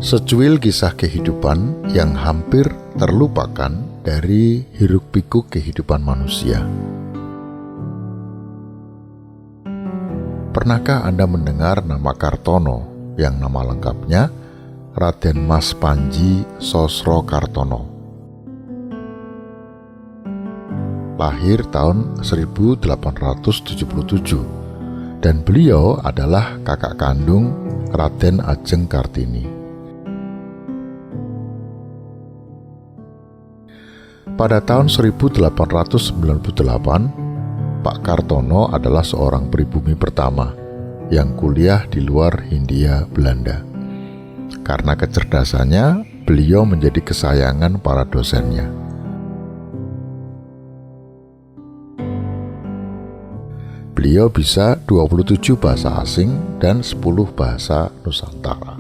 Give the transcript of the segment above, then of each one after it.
Secuil kisah kehidupan yang hampir terlupakan dari hiruk-pikuk kehidupan manusia. Pernahkah Anda mendengar nama Kartono yang nama lengkapnya Raden Mas Panji Sosrokartono? Lahir tahun 1877 dan beliau adalah kakak kandung Raden Ajeng Kartini. Pada tahun 1898, Pak Kartono adalah seorang pribumi pertama yang kuliah di luar Hindia Belanda. Karena kecerdasannya, beliau menjadi kesayangan para dosennya. Beliau bisa 27 bahasa asing dan 10 bahasa Nusantara.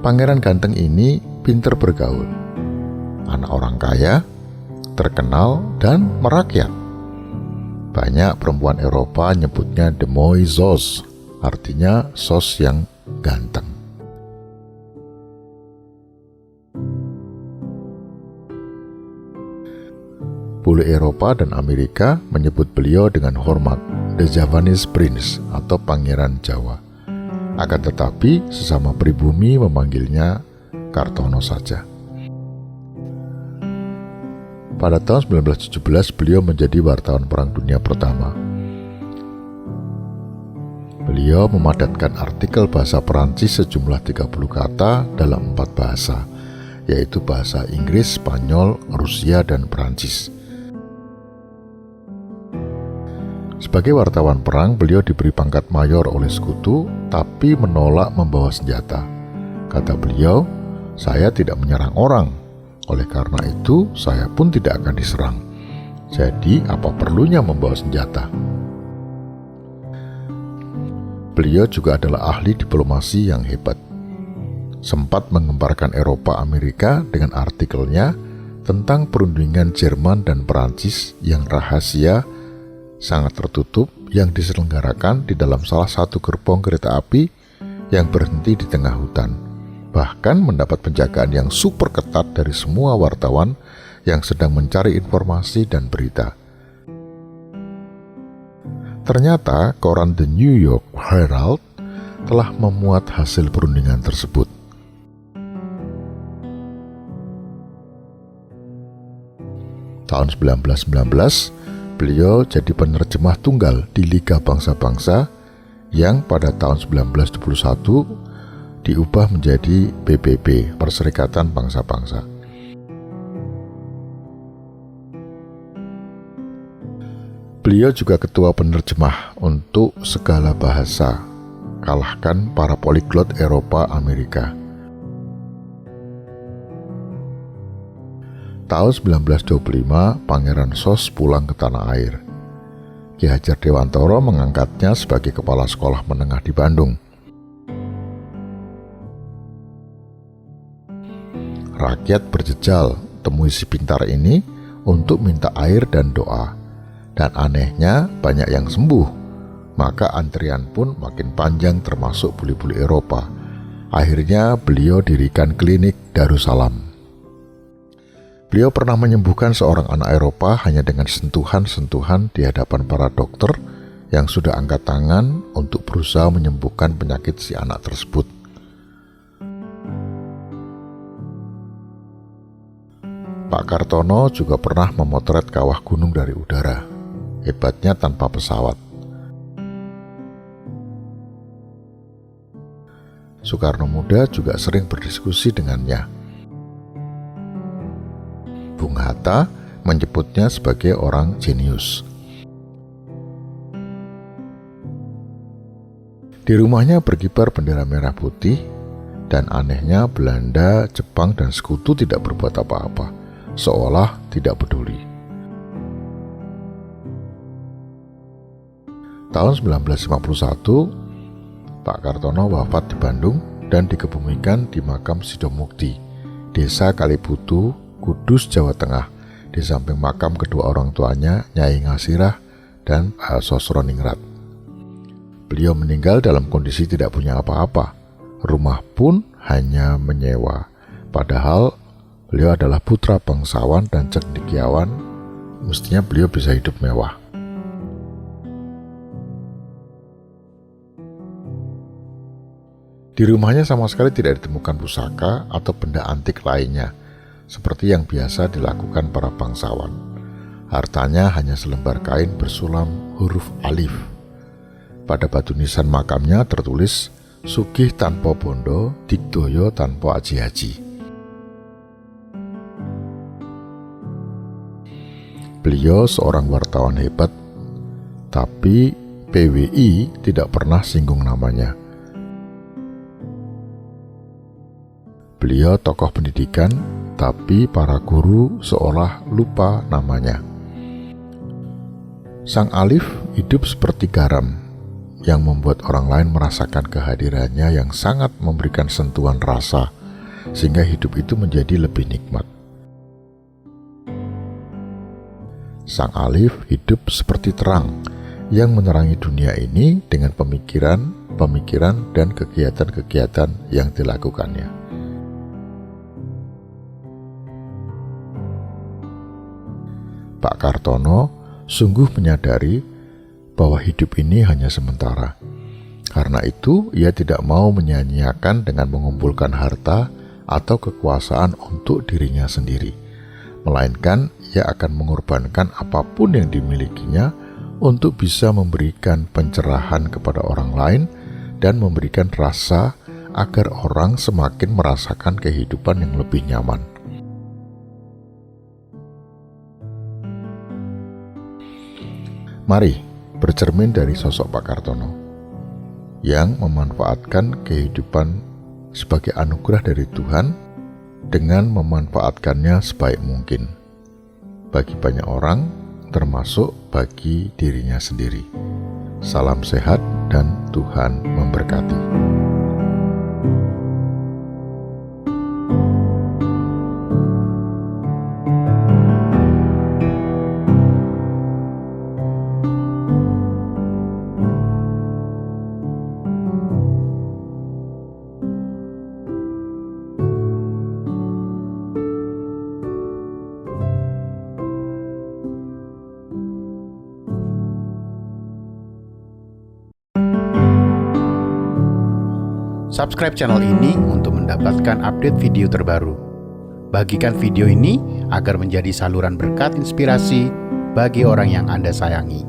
Pangeran ganteng ini pintar bergaul, anak orang kaya, terkenal, dan merakyat. Banyak perempuan Eropa nyebutnya de mooi sos, artinya sos yang ganteng. Bule Eropa dan Amerika menyebut beliau dengan hormat the Javanese Prince atau Pangeran Jawa. Akan tetapi sesama pribumi memanggilnya Kartono saja. Pada tahun 1917 beliau menjadi wartawan Perang Dunia Pertama. Beliau memadatkan artikel bahasa Perancis sejumlah 30 kata dalam 4 bahasa, yaitu bahasa Inggris, Spanyol, Rusia, dan Perancis. Sebagai wartawan perang, beliau diberi pangkat mayor oleh sekutu, tapi menolak membawa senjata. Kata beliau, "Saya tidak menyerang orang. Oleh karena itu, saya pun tidak akan diserang. Jadi, apa perlunya membawa senjata?" Beliau juga adalah ahli diplomasi yang hebat. Sempat menggemparkan Eropa Amerika dengan artikelnya tentang perundingan Jerman dan Perancis yang rahasia, sangat tertutup, yang diselenggarakan di dalam salah satu gerbong kereta api yang berhenti di tengah hutan. Bahkan mendapat penjagaan yang super ketat dari semua wartawan yang sedang mencari informasi dan berita. Ternyata koran The New York Herald telah memuat hasil perundingan tersebut. Tahun 1919, beliau jadi penerjemah tunggal di Liga Bangsa-Bangsa yang pada tahun 1921 diubah menjadi PBB, Perserikatan Bangsa-Bangsa. Beliau juga ketua penerjemah untuk segala bahasa, kalahkan para poliglot Eropa Amerika. Tahun 1925, Pangeran Sos pulang ke tanah air. Ki Hajar Dewantoro mengangkatnya sebagai kepala sekolah menengah di Bandung. Rakyat berjejal temui si pintar ini untuk minta air dan doa. Dan anehnya banyak yang sembuh. Maka antrian pun makin panjang termasuk bule-bule Eropa. Akhirnya beliau dirikan klinik Darussalam. Beliau pernah menyembuhkan seorang anak Eropa hanya dengan sentuhan-sentuhan di hadapan para dokter yang sudah angkat tangan untuk berusaha menyembuhkan penyakit si anak tersebut. Pak Kartono juga pernah memotret kawah gunung dari udara, hebatnya tanpa pesawat. Soekarno Muda juga sering berdiskusi dengannya. Bung Hatta menyebutnya sebagai orang jenius. Di rumahnya berkibar bendera merah putih, dan anehnya Belanda, Jepang, dan sekutu tidak berbuat apa-apa, seolah tidak peduli. Tahun 1951, Pak Kartono wafat di Bandung dan dikebumikan di makam Sidomukti, Desa Kalibutu, Kudus, Jawa Tengah, di samping makam kedua orang tuanya, Nyai Ngasirah dan Sosroningrat. Beliau meninggal dalam kondisi tidak punya apa-apa. Rumah pun hanya menyewa. Padahal beliau adalah putra bangsawan dan cendekiawan, mestinya beliau bisa hidup mewah. Di rumahnya sama sekali tidak ditemukan pusaka atau benda antik lainnya, seperti yang biasa dilakukan para bangsawan. Hartanya hanya selembar kain bersulam huruf alif. Pada batu nisan makamnya tertulis, "Sugih tanpa bondo, digdaya tanpa aji-aji." Beliau seorang wartawan hebat, tapi PWI tidak pernah singgung namanya. Beliau tokoh pendidikan, tapi para guru seolah lupa namanya. Sang Alif hidup seperti garam yang membuat orang lain merasakan kehadirannya yang sangat memberikan sentuhan rasa, sehingga hidup itu menjadi lebih nikmat. Sang Alif hidup seperti terang yang menerangi dunia ini dengan pemikiran, dan kegiatan-kegiatan yang dilakukannya. Pak Kartono sungguh menyadari bahwa hidup ini hanya sementara. Karena itu, ia tidak mau menyia-nyiakan dengan mengumpulkan harta atau kekuasaan untuk dirinya sendiri, melainkan ia akan mengorbankan apapun yang dimilikinya untuk bisa memberikan pencerahan kepada orang lain dan memberikan rasa agar orang semakin merasakan kehidupan yang lebih nyaman. Mari bercermin dari sosok Pak Kartono yang memanfaatkan kehidupan sebagai anugerah dari Tuhan dengan memanfaatkannya sebaik mungkin bagi banyak orang, termasuk bagi dirinya sendiri. Salam sehat dan Tuhan memberkati. Subscribe channel ini untuk mendapatkan update video terbaru. Bagikan video ini agar menjadi saluran berkat inspirasi bagi orang yang Anda sayangi.